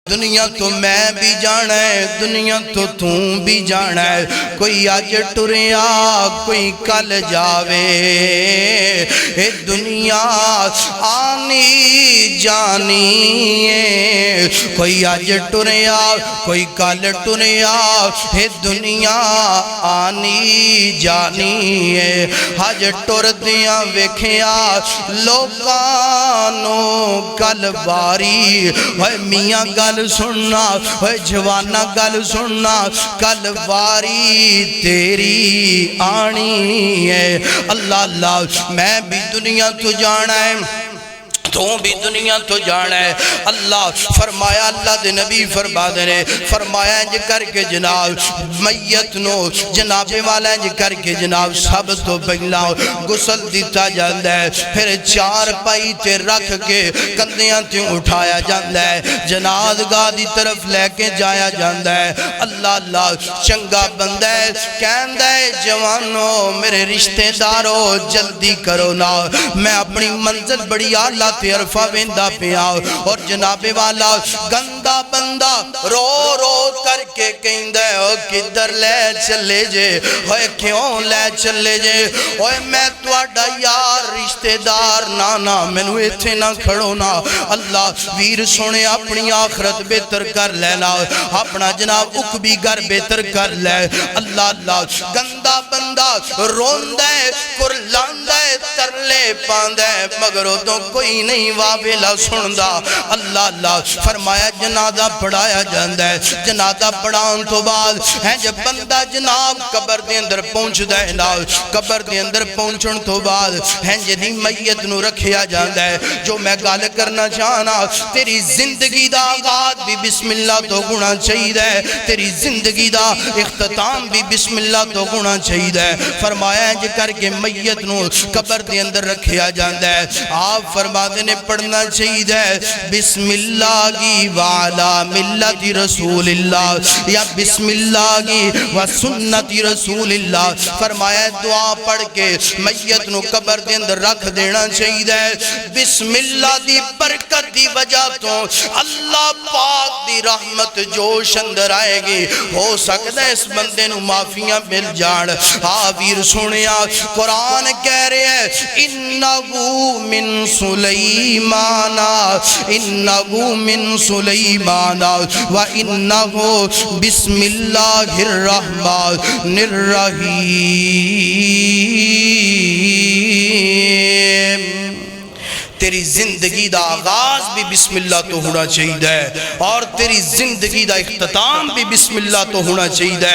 دنیا تو میں بھی جانا ہے، دنیا تو توں بھی جانا ہے، کوئی آج ٹریا کوئی کل جاوے، اے دنیا آنی جانی ہے، کوئی آج ٹریا کوئی کل ٹریا، اے دنیا آنی جانی ہے، آج ٹر دیاں ویکھیا لوکانو کل باری، اے میاں گل سننا، اے جوانا گل سننا، کل واری تیری آنی ہے۔ اللہ اللہ میں بھی دنیا تو جانا ہے، تو بھی دنیا تو جانا ہے۔ اللہ فرمایا، اللہ دے نبی فرما دے، فرمایا انج کر کے جناب میت نو جناب والا انج کر کے جناب سب تو پہلا غسل دیتا جاندہ ہے، پھر چار پائی تے رکھ کے کندیاں تے اٹھایا جاندہ ہے، جنازگاہ دی طرف لے کے جایا جاندہ ہے۔ اللہ اللہ چنگا بندہ ہے، کہندہ ہے جوانو میرے رشتہ دارو جلدی کرو نا، میں اپنی منزل بڑی آلہ تے عرفہ ویندہ پہ آؤ، اور جناب والا گندہ بندہ رو رو کر کے کہندہ ہے او کدھر لے چلے جے، ہوئے کیوں لے چلے جے، ہوئے میں توڑا یار رشتہ دار نانا مینو ایتھے نہ کھڑو نا۔ اللہ ویر سونے اپنی آخرت بہتر کر لینا، اپنا جناب اکبی گر بہتر کر لے۔ اللہ اللہ گندہ بندہ روندہ ہے کرلاندہ ہے ترلے پاندہ ہے، مگر تو کوئی نہیں واویلا سندہ۔ اللہ اللہ فرمایا جنازہ پڑھایا جاندہ ہے، جنازہ پڑھان تو بعد ہے جب بندہ جناب قبر دے اندر پہنچ دے نا، قبر دے اندر پہنچن تو بعد ہے جدی میت نو رکھیا جاندہ ہے۔ جو میں گال کرنا چاہنا، تیری زندگی دا آغاز بھی بسم اللہ تو گنا چاہیے، تیری زندگی دا اختتام بھی بسم اللہ تو گنا چاہیے۔ فرمایا جے کر کے میت نو قبر دے اندر رکھیا جاندہ ہے، آپ فرماتے نے پڑھنا چاہیے بسم اللہ کی وعلا ملت رسول اللہ، یا بسم اللہ کی و سنت رسول اللہ۔ فرمایا دعا پڑھ کے میت نو قبر دے اندر رکھ دینا چاہیے، بسم اللہ دی برکت دی وجہ تو اللہ پاک دی رحمت جوش اندر آئے گی، ہو سکتا ہے اس بندے نو معافیاں مل جان۔ آویر سنیا قرآن کہہ رہے ہیں انہو من سلیمانا، انہو من سلیمانا و انہو بسم اللہ الرحمن الرحیم۔ تیری زندگی دا آغاز بھی بسم اللہ تو ہونا چاہیے، اور تیری زندگی دا اختتام بھی بسم اللہ تو ہونا چاہیے۔